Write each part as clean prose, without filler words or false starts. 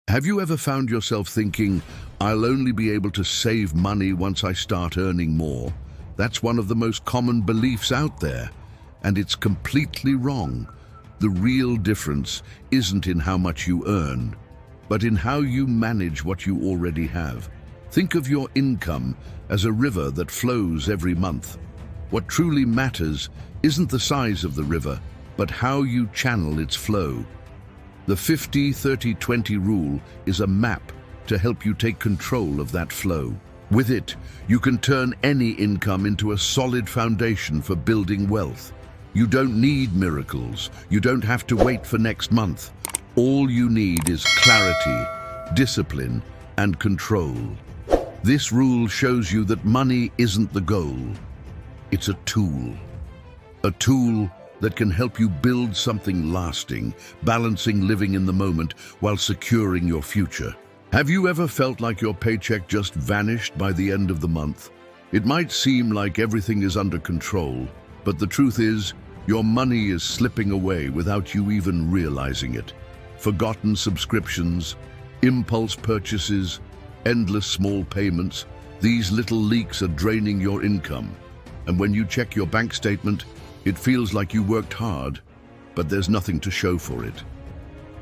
Have you ever found yourself thinking, I'll only be able to save money once I start earning more? That's one of the most common beliefs out there, and it's completely wrong. The real difference isn't in how much you earn, but in how you manage what you already have. Think of your income as a river that flows every month. What truly matters isn't the size of the river, but how you channel its flow. The 50-30-20 rule is a map to help you take control of that flow. With it, you can turn any income into a solid foundation for building wealth. You don't need miracles. You don't have to wait for next month. All you need is clarity, discipline, and control. This rule shows you that money isn't the goal. It's a tool. A tool that can help you build something lasting, balancing living in the moment while securing your future. Have you ever felt like your paycheck just vanished by the end of the month? It might seem like everything is under control, but the truth is, your money is slipping away without you even realizing it. Forgotten subscriptions, impulse purchases, endless small payments, these little leaks are draining your income. And when you check your bank statement, it feels like you worked hard, but there's nothing to show for it.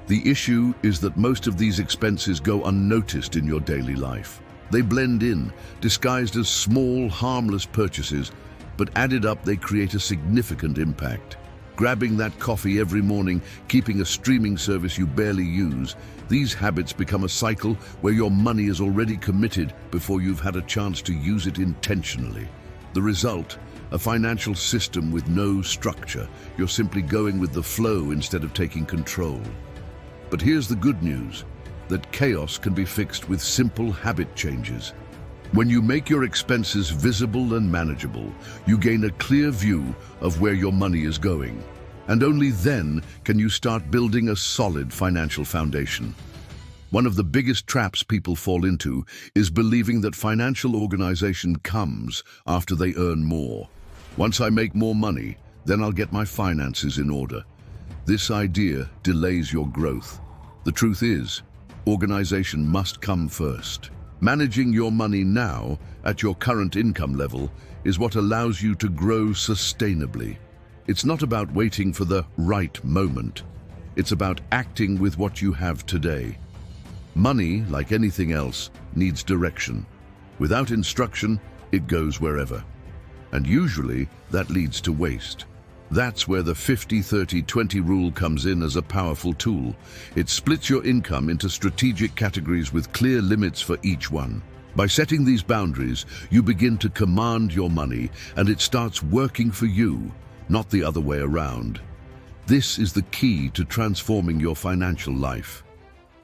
The issue is that most of these expenses go unnoticed in your daily life. They blend in, disguised as small, harmless purchases, but added up they create a significant impact. Grabbing that coffee every morning, keeping a streaming service you barely use, these habits become a cycle where your money is already committed before you've had a chance to use it intentionally. The result? A financial system with no structure. You're simply going with the flow instead of taking control. But here's the good news, that chaos can be fixed with simple habit changes. When you make your expenses visible and manageable, you gain a clear view of where your money is going. And only then can you start building a solid financial foundation. One of the biggest traps people fall into is believing that financial organization comes after they earn more. Once I make more money, then I'll get my finances in order. This idea delays your growth. The truth is, organization must come first. Managing your money now, at your current income level, is what allows you to grow sustainably. It's not about waiting for the right moment. It's about acting with what you have today. Money, like anything else, needs direction. Without instruction, it goes wherever. And usually, that leads to waste. That's where the 50-30-20 rule comes in as a powerful tool. It splits your income into strategic categories with clear limits for each one. By setting these boundaries, you begin to command your money, and it starts working for you, not the other way around. This is the key to transforming your financial life.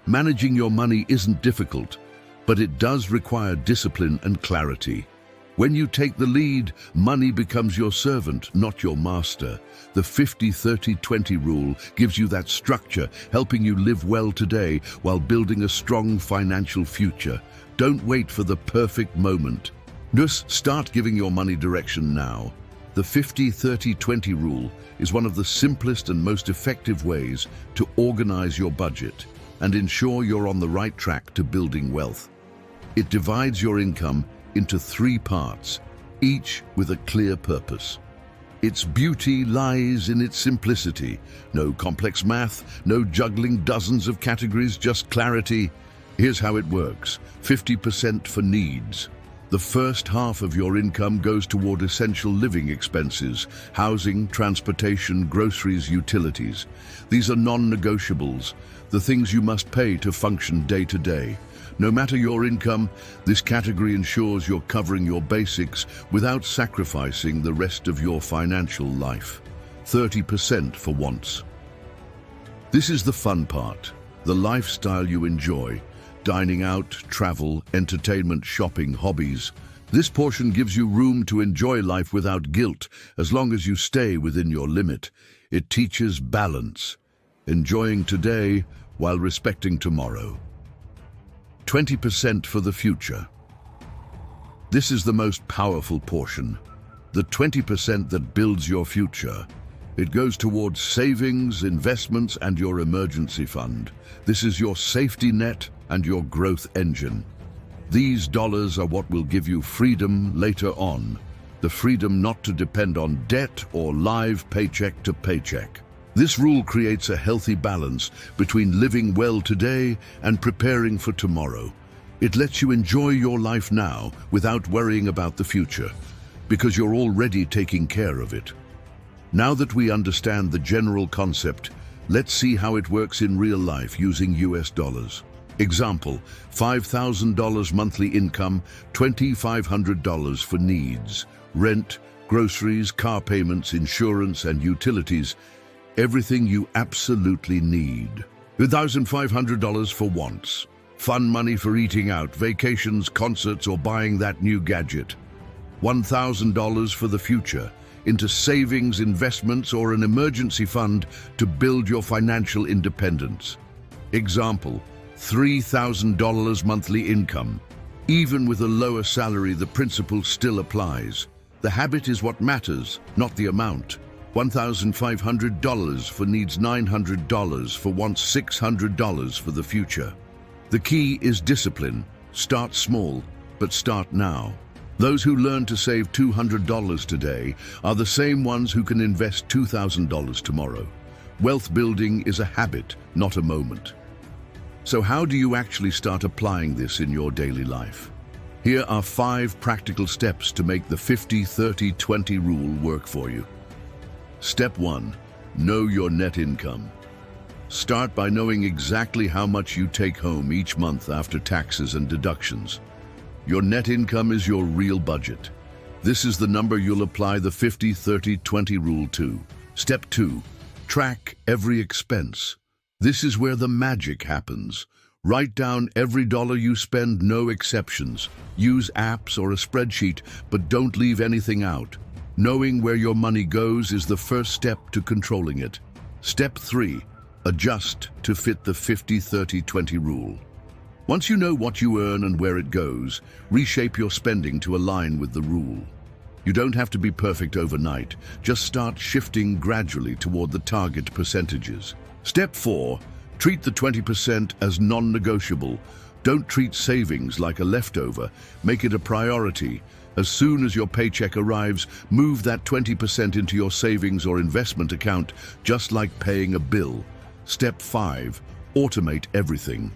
Managing your money isn't difficult, but it does require discipline and clarity. When you take the lead, money becomes your servant, not your master. The 50-30-20 rule gives you that structure, helping you live well today while building a strong financial future. Don't wait for the perfect moment. Just start giving your money direction now. The 50-30-20 rule is one of the simplest and most effective ways to organize your budget and ensure you're on the right track to building wealth. It divides your income into 3 parts, each with a clear purpose. Its beauty lies in its simplicity. No complex math, no juggling dozens of categories, just clarity. Here's how it works. 50% for needs. The first half of your income goes toward essential living expenses, housing, transportation, groceries, utilities. These are non-negotiables, the things you must pay to function day to day. No matter your income, this category ensures you're covering your basics without sacrificing the rest of your financial life. 30% for wants. This is the fun part, the lifestyle you enjoy. Dining out, travel, entertainment, shopping, hobbies. This portion gives you room to enjoy life without guilt, as long as you stay within your limit. It teaches balance, enjoying today while respecting tomorrow. 20% for the future. This is the most powerful portion, the 20% that builds your future. It goes towards savings, investments, and your emergency fund. This is your safety net and your growth engine. These dollars are what will give you freedom later on. The freedom not to depend on debt or live paycheck to paycheck. This rule creates a healthy balance between living well today and preparing for tomorrow. It lets you enjoy your life now without worrying about the future, because you're already taking care of it. Now that we understand the general concept, let's see how it works in real life using US dollars. Example, $5,000 monthly income, $2,500 for needs, rent, groceries, car payments, insurance, and utilities. Everything you absolutely need. $1,500 for wants. Fun money for eating out, vacations, concerts, or buying that new gadget. $1,000 for the future, into savings, investments, or an emergency fund to build your financial independence. Example, $3,000 monthly income. Even with a lower salary, the principle still applies. The habit is what matters, not the amount. $1,500 for needs, $900 for wants, $600 for the future. The key is discipline. Start small, but start now. Those who learn to save $200 today are the same ones who can invest $2,000 tomorrow. Wealth building is a habit, not a moment. So how do you actually start applying this in your daily life? Here are 5 practical steps to make the 50-30-20 rule work for you. Step 1. Know your net income. Start by knowing exactly how much you take home each month after taxes and deductions. Your net income is your real budget. This is the number you'll apply the 50-30-20 rule to. Step 2. Track every expense. This is where the magic happens. Write down every dollar you spend, no exceptions. Use apps or a spreadsheet, but don't leave anything out. Knowing where your money goes is the first step to controlling it. Step 3. Adjust to fit the 50-30-20 rule. Once you know what you earn and where it goes, reshape your spending to align with the rule. You don't have to be perfect overnight. Just start shifting gradually toward the target percentages. Step 4. Treat the 20% as non-negotiable. Don't treat savings like a leftover. Make it a priority. As soon as your paycheck arrives, move that 20% into your savings or investment account, just like paying a bill. Step 5. Automate everything.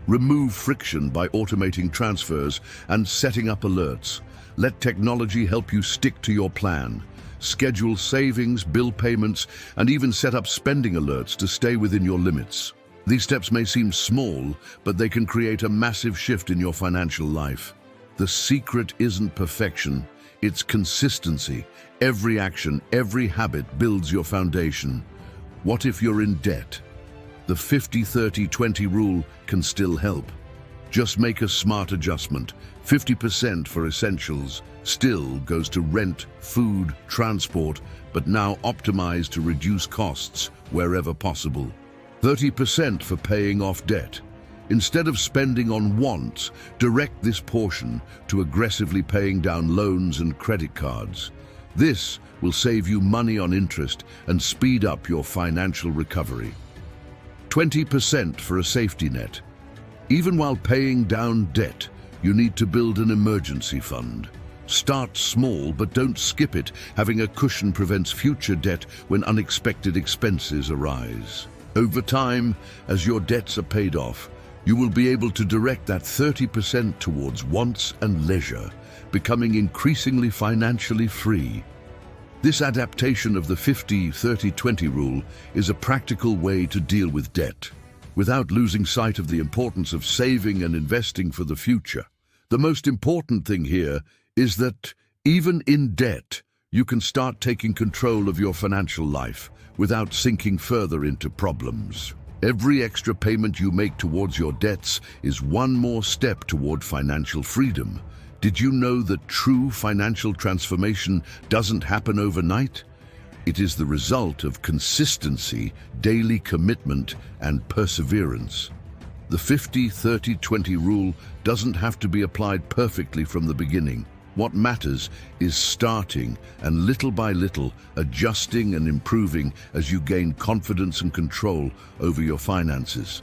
Remove friction by automating transfers and setting up alerts. Let technology help you stick to your plan. Schedule savings, bill payments, and even set up spending alerts to stay within your limits. These steps may seem small, but they can create a massive shift in your financial life. The secret isn't perfection, it's consistency. Every action, every habit builds your foundation. What if you're in debt? The 50-30-20 rule can still help. Just make a smart adjustment. 50% for essentials still goes to rent, food, transport, but now optimized to reduce costs wherever possible. 30% for paying off debt. Instead of spending on wants, direct this portion to aggressively paying down loans and credit cards. This will save you money on interest and speed up your financial recovery. 20% for a safety net. Even while paying down debt, you need to build an emergency fund. Start small, but don't skip it. Having a cushion prevents future debt when unexpected expenses arise. Over time, as your debts are paid off, you will be able to direct that 30% towards wants and leisure, becoming increasingly financially free. This adaptation of the 50-30-20 rule is a practical way to deal with debt, without losing sight of the importance of saving and investing for the future. The most important thing here is that, even in debt, you can start taking control of your financial life without sinking further into problems. Every extra payment you make towards your debts is one more step toward financial freedom. Did you know that true financial transformation doesn't happen overnight? It is the result of consistency, daily commitment, and perseverance. The 50-30-20 rule doesn't have to be applied perfectly from the beginning. What matters is starting and little by little adjusting and improving as you gain confidence and control over your finances.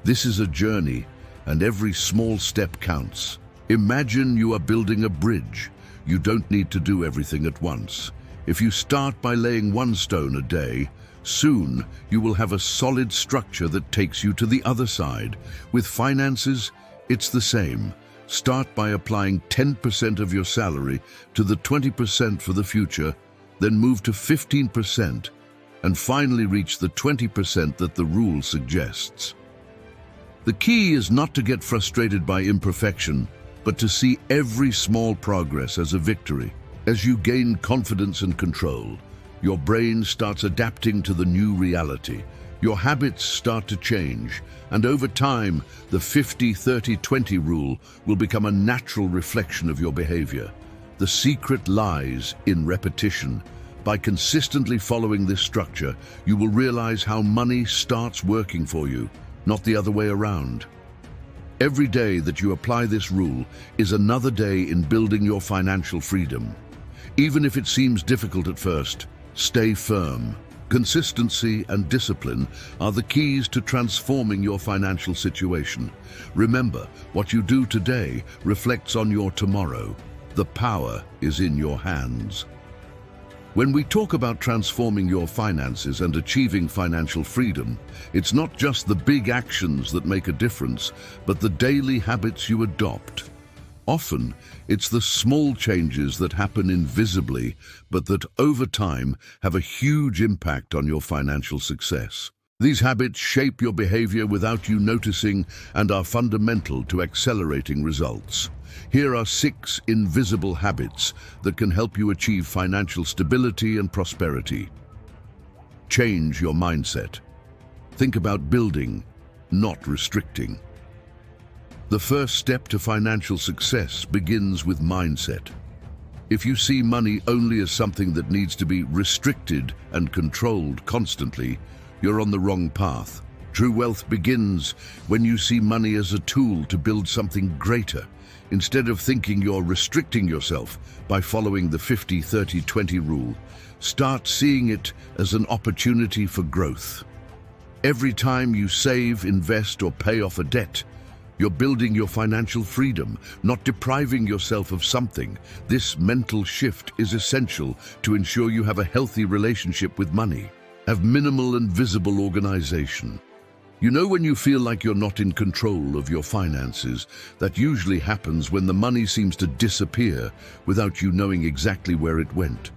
This is a journey, and every small step counts. Imagine you are building a bridge. You don't need to do everything at once. If you start by laying one stone a day, soon you will have a solid structure that takes you to the other side. With finances, it's the same. Start by applying 10% of your salary to the 20% for the future, then move to 15%, and finally reach the 20% that the rule suggests. The key is not to get frustrated by imperfection, but to see every small progress as a victory. As you gain confidence and control, your brain starts adapting to the new reality. Your habits start to change, and over time, the 50-30-20 rule will become a natural reflection of your behavior. The secret lies in repetition. By consistently following this structure, you will realize how money starts working for you, not the other way around. Every day that you apply this rule is another day in building your financial freedom. Even if it seems difficult at first, stay firm. Consistency and discipline are the keys to transforming your financial situation. Remember, what you do today reflects on your tomorrow. The power is in your hands. When we talk about transforming your finances and achieving financial freedom, it's not just the big actions that make a difference, but the daily habits you adopt. Often, it's the small changes that happen invisibly, but that over time have a huge impact on your financial success. These habits shape your behavior without you noticing and are fundamental to accelerating results. Here are 6 invisible habits that can help you achieve financial stability and prosperity. Change your mindset. Think about building, not restricting. The first step to financial success begins with mindset. If you see money only as something that needs to be restricted and controlled constantly, you're on the wrong path. True wealth begins when you see money as a tool to build something greater. Instead of thinking you're restricting yourself by following the 50-30-20 rule, start seeing it as an opportunity for growth. Every time you save, invest, or pay off a debt, you're building your financial freedom, not depriving yourself of something. This mental shift is essential to ensure you have a healthy relationship with money. Have minimal and visible organization. You know when you feel like you're not in control of your finances, that usually happens when the money seems to disappear without you knowing exactly where it went.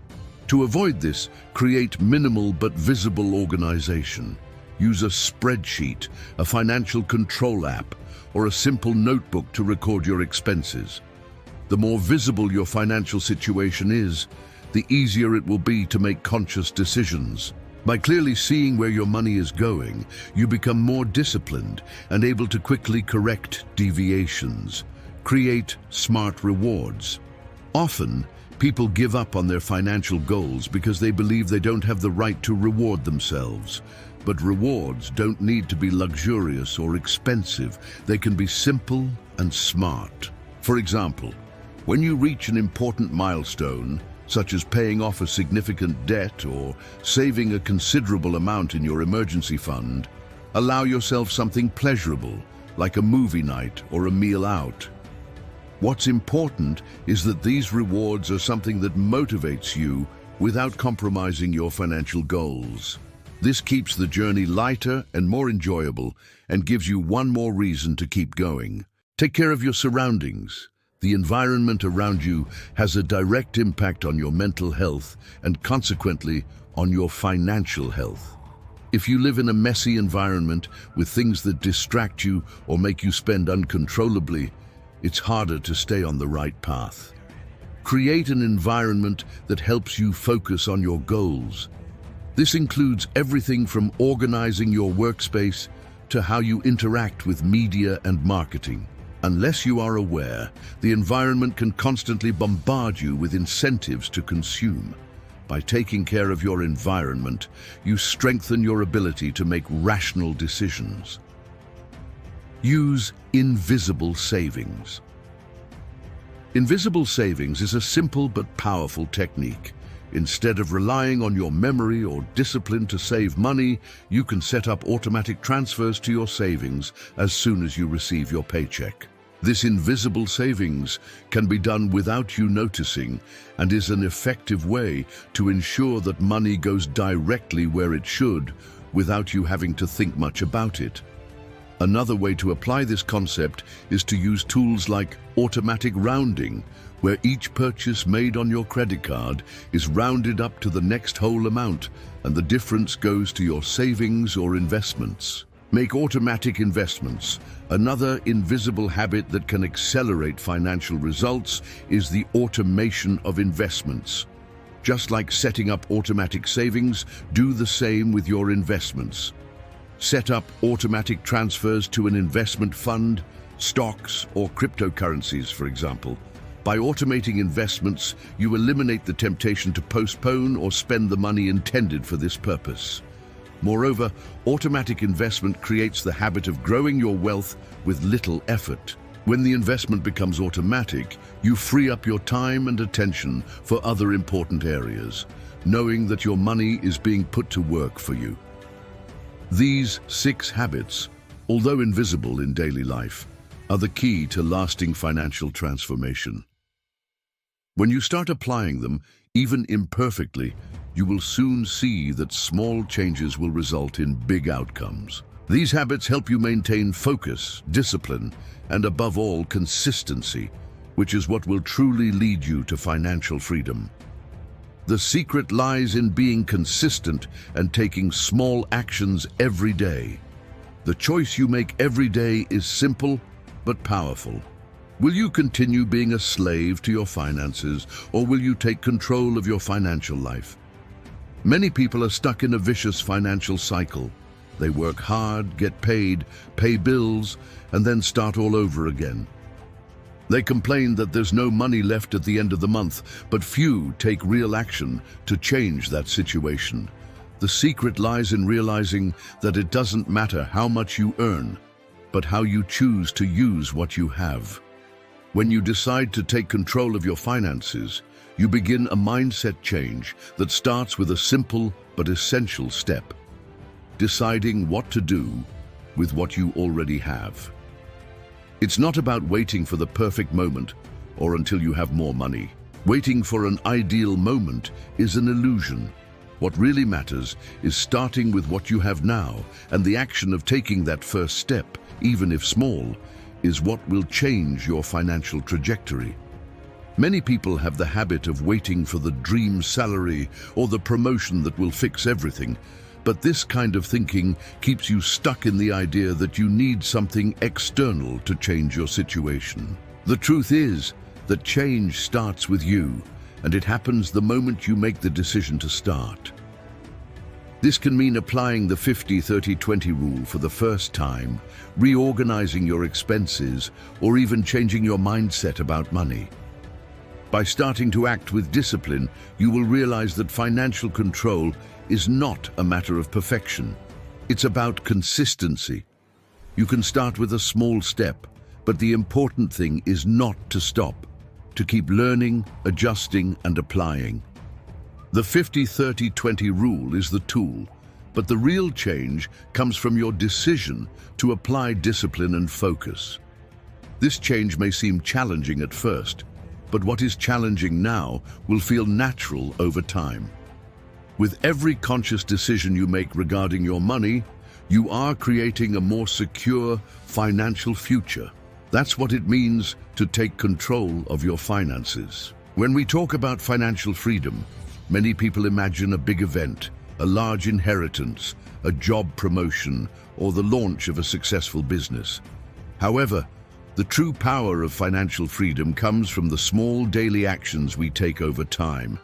To avoid this, create minimal but visible organization. Use a spreadsheet, a financial control app, or a simple notebook to record your expenses. The more visible your financial situation is, the easier it will be to make conscious decisions. By clearly seeing where your money is going, you become more disciplined and able to quickly correct deviations. Create smart rewards. Often, people give up on their financial goals because they believe they don't have the right to reward themselves. But rewards don't need to be luxurious or expensive. They can be simple and smart. For example, when you reach an important milestone, such as paying off a significant debt or saving a considerable amount in your emergency fund, allow yourself something pleasurable, like a movie night or a meal out. What's important is that these rewards are something that motivates you without compromising your financial goals. This keeps the journey lighter and more enjoyable and gives you one more reason to keep going. Take care of your surroundings. The environment around you has a direct impact on your mental health and consequently on your financial health. If you live in a messy environment with things that distract you or make you spend uncontrollably, it's harder to stay on the right path. Create an environment that helps you focus on your goals. This includes everything from organizing your workspace to how you interact with media and marketing. Unless you are aware, the environment can constantly bombard you with incentives to consume. By taking care of your environment, you strengthen your ability to make rational decisions. Use invisible savings. Invisible savings is a simple but powerful technique. Instead of relying on your memory or discipline to save money, you can set up automatic transfers to your savings as soon as you receive your paycheck. This invisible savings can be done without you noticing and is an effective way to ensure that money goes directly where it should without you having to think much about it. Another way to apply this concept is to use tools like automatic rounding, where each purchase made on your credit card is rounded up to the next whole amount, and the difference goes to your savings or investments. Make automatic investments. Another invisible habit that can accelerate financial results is the automation of investments. Just like setting up automatic savings, do the same with your investments. Set up automatic transfers to an investment fund, stocks, or cryptocurrencies, for example. By automating investments, you eliminate the temptation to postpone or spend the money intended for this purpose. Moreover, automatic investment creates the habit of growing your wealth with little effort. When the investment becomes automatic, you free up your time and attention for other important areas, knowing that your money is being put to work for you. These 6 habits, although invisible in daily life, are the key to lasting financial transformation. When you start applying them, even imperfectly, you will soon see that small changes will result in big outcomes. These habits help you maintain focus, discipline, and above all, consistency, which is what will truly lead you to financial freedom. The secret lies in being consistent and taking small actions every day. The choice you make every day is simple but powerful. Will you continue being a slave to your finances, or will you take control of your financial life? Many people are stuck in a vicious financial cycle. They work hard, get paid, pay bills, and then start all over again. They complain that there's no money left at the end of the month, but few take real action to change that situation. The secret lies in realizing that it doesn't matter how much you earn, but how you choose to use what you have. When you decide to take control of your finances, you begin a mindset change that starts with a simple but essential step: deciding what to do with what you already have. It's not about waiting for the perfect moment or until you have more money. Waiting for an ideal moment is an illusion. What really matters is starting with what you have now, and the action of taking that first step, even if small, is what will change your financial trajectory. Many people have the habit of waiting for the dream salary or the promotion that will fix everything, but this kind of thinking keeps you stuck in the idea that you need something external to change your situation. The truth is that change starts with you, and it happens the moment you make the decision to start. This can mean applying the 50-30-20 rule for the first time, reorganizing your expenses, or even changing your mindset about money. By starting to act with discipline, you will realize that financial control is not a matter of perfection. It's about consistency. You can start with a small step, but the important thing is not to stop, to keep learning, adjusting, and applying. The 50-30-20 rule is the tool, but the real change comes from your decision to apply discipline and focus. This change may seem challenging at first, but what is challenging now will feel natural over time. With every conscious decision you make regarding your money, you are creating a more secure financial future. That's what it means to take control of your finances. When we talk about financial freedom, many people imagine a big event, a large inheritance, a job promotion, or the launch of a successful business. However, the true power of financial freedom comes from the small daily actions we take over time.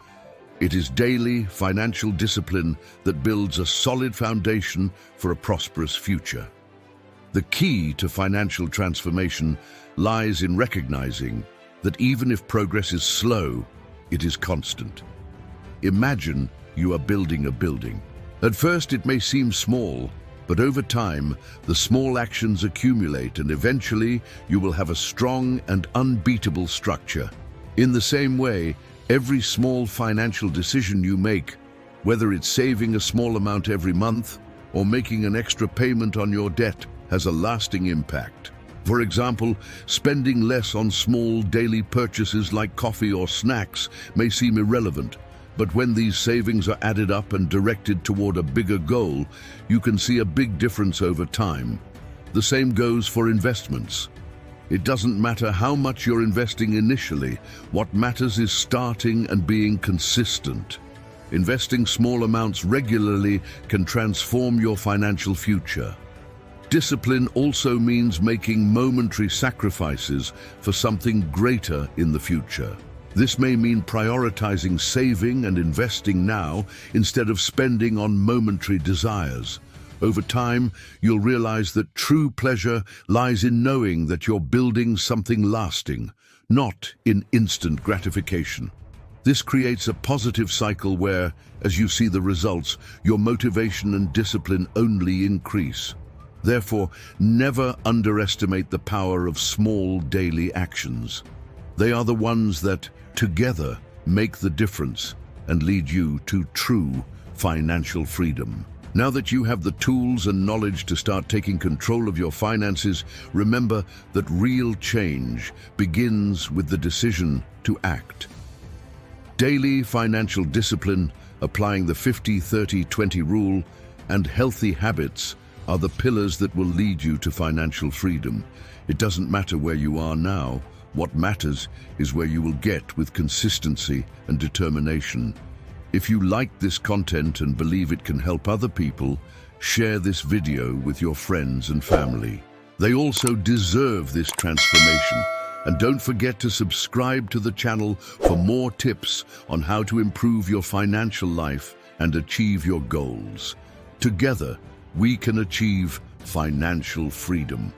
It is daily financial discipline that builds a solid foundation for a prosperous future. The key to financial transformation lies in recognizing that even if progress is slow, it is constant. Imagine you are building a building. At first it may seem small, But over time, the small actions accumulate and eventually you will have a strong and unbeatable structure. In the same way, every small financial decision you make, whether it's saving a small amount every month or making an extra payment on your debt, has a lasting impact. For example, spending less on small daily purchases like coffee or snacks may seem irrelevant, but when these savings are added up and directed toward a bigger goal, you can see a big difference over time. The same goes for investments. It doesn't matter how much you're investing initially, what matters is starting and being consistent. Investing small amounts regularly can transform your financial future. Discipline also means making momentary sacrifices for something greater in the future. This may mean prioritizing saving and investing now instead of spending on momentary desires. Over time, you'll realize that true pleasure lies in knowing that you're building something lasting, not in instant gratification. This creates a positive cycle where, as you see the results, your motivation and discipline only increase. Therefore, never underestimate the power of small daily actions. They are the ones that, together, make the difference and lead you to true financial freedom. Now that you have the tools and knowledge to start taking control of your finances, remember that real change begins with the decision to act. Daily financial discipline, applying the 50-30-20 rule, and healthy habits are the pillars that will lead you to financial freedom. It doesn't matter where you are now. What matters is where you will get with consistency and determination. If you like this content and believe it can help other people, share this video with your friends and family. They also deserve this transformation. And don't forget to subscribe to the channel for more tips on how to improve your financial life and achieve your goals. Together, we can achieve financial freedom.